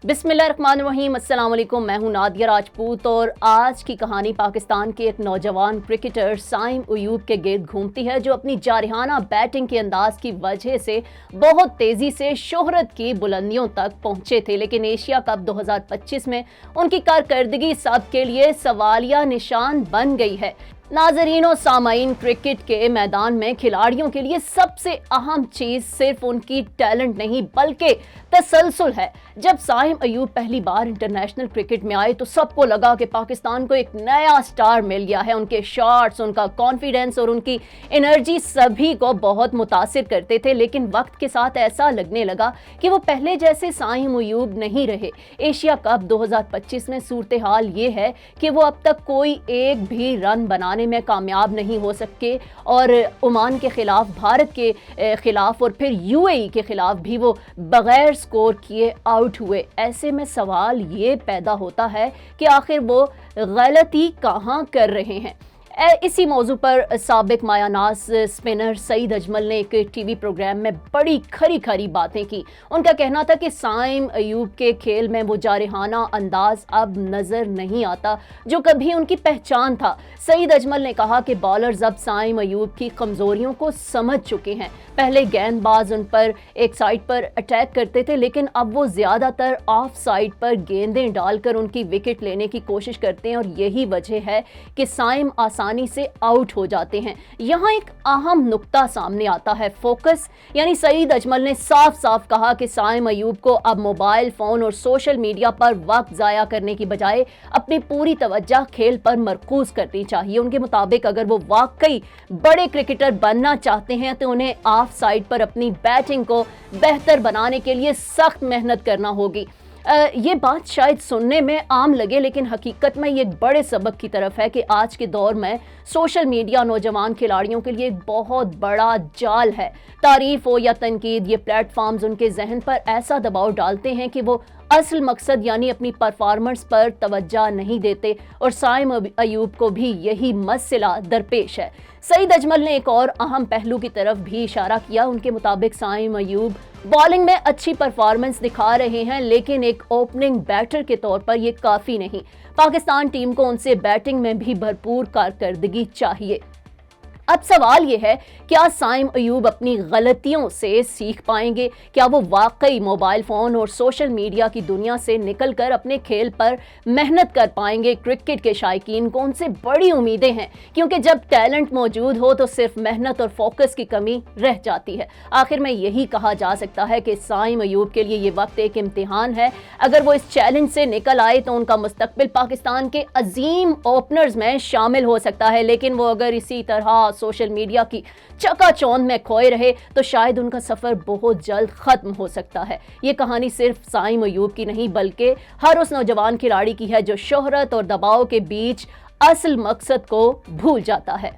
बिस्मिल्लाहिर्रहमानिर्रहीम, अस्सलाम वालेकुम। मैं हूं नादिया राजपूत और आज की कहानी पाकिस्तान के एक नौजवान क्रिकेटर साइम अयूब के गिर्द घूमती है, जो अपनी जारहाना बैटिंग के अंदाज की वजह से बहुत तेज़ी से शोहरत की बुलंदियों तक पहुंचे थे, लेकिन एशिया कप 2025 में उनकी कारकर्दगी सबके लिए सवालिया निशान बन गई है। नाज़रीन और सामाईन, क्रिकेट के मैदान में खिलाड़ियों के लिए सबसे अहम चीज़ सिर्फ उनकी टैलेंट नहीं बल्कि तसलसल है। जब साइम अयूब पहली बार इंटरनेशनल क्रिकेट में आए तो सबको लगा कि पाकिस्तान को एक नया स्टार मिल गया है। उनके शॉट्स, उनका कॉन्फिडेंस और उनकी एनर्जी सभी को बहुत मुतासिर करते थे, लेकिन वक्त के साथ ऐसा लगने लगा कि वो पहले जैसे साइम अयूब नहीं रहे। एशिया कप 2025 में सूरत हाल ये है कि वो अब तक कोई एक भी रन बनाने में कामयाब नहीं हो सके और ओमान के खिलाफ, भारत के खिलाफ और फिर यूएई के खिलाफ भी वो बगैर स्कोर किए आउट हुए। ऐसे में सवाल ये पैदा होता है कि आखिर वो गलती कहाँ कर रहे हैं। इसी मौजू पर साबिक मायानाज स्पिनर सईद अजमल ने एक टीवी प्रोग्राम में बड़ी खरी खरी बातें की। उनका कहना था कि साइम अयूब के खेल में वो जारहाना अंदाज अब नज़र नहीं आता जो कभी उनकी पहचान था। सईद अजमल ने कहा कि बॉलर्स अब साइम अयूब की कमज़ोरियों को समझ चुके हैं। पहले गेंदबाज उन पर एक साइड पर अटैक करते थे, लेकिन अब वो ज़्यादातर ऑफ साइड पर गेंदें डालकर उनकी विकेट लेने की कोशिश करते हैं और यही वजह है कि साइम आसानी से आउट हो जाते हैं। यहाँ एक अहम नुक्ता सामने आता है, फोकस। यानी सईद अजमल ने साफ साफ कहा कि साइम अयूब को अब मोबाइल फ़ोन और सोशल मीडिया पर वक्त ज़ाया करने की बजाय अपनी पूरी तवज्जो खेल पर मरकूज करनी चाहिए। उनके मुताबिक अगर वो वाकई बड़े क्रिकेटर बनना चाहते हैं तो उन्हें ऑफ साइड पर अपनी बैटिंग को बेहतर बनाने के लिए सख्त मेहनत करना होगी। ये बात शायद सुनने में आम लगे, लेकिन हकीकत में ये बड़े सबक की तरफ है कि आज के दौर में सोशल मीडिया नौजवान खिलाड़ियों के लिए एक बहुत बड़ा जाल है। तारीफ हो या तनकीद, ये प्लेटफॉर्म्स उनके जहन पर ऐसा दबाव डालते हैं कि वो असल मकसद यानी अपनी परफॉर्मेंस पर तवज्जो नहीं देते और साइम अयूब को भी यही मसला दरपेश है। सईद अजमल ने एक और अहम पहलू की तरफ भी इशारा किया। उनके मुताबिक साइम अयूब बॉलिंग में अच्छी परफॉर्मेंस दिखा रहे हैं, लेकिन एक ओपनिंग बैटर के तौर पर यह काफ़ी नहीं। पाकिस्तान टीम को उनसे बैटिंग में भी भरपूर कारकर्दगी चाहिए। अब सवाल ये है, क्या साइम अयूब अपनी गलतियों से सीख पाएंगे? क्या वो वाकई मोबाइल फ़ोन और सोशल मीडिया की दुनिया से निकलकर अपने खेल पर मेहनत कर पाएंगे? क्रिकेट के शायकीन को उनसे बड़ी उम्मीदें हैं, क्योंकि जब टैलेंट मौजूद हो तो सिर्फ मेहनत और फोकस की कमी रह जाती है। आखिर में यही कहा जा सकता है कि साइम अयूब के लिए ये वक्त एक इम्तिहान है। अगर वो इस चैलेंज से निकल आए तो उनका मुस्तकबिल पाकिस्तान के अजीम ओपनर्स में शामिल हो सकता है, लेकिन वो अगर इसी तरह सोशल मीडिया की चकाचौंध में खोए रहे तो शायद उनका सफर बहुत जल्द खत्म हो सकता है। ये कहानी सिर्फ साइम अयूब की नहीं बल्कि हर उस नौजवान खिलाड़ी की है जो शोहरत और दबाव के बीच असल मकसद को भूल जाता है।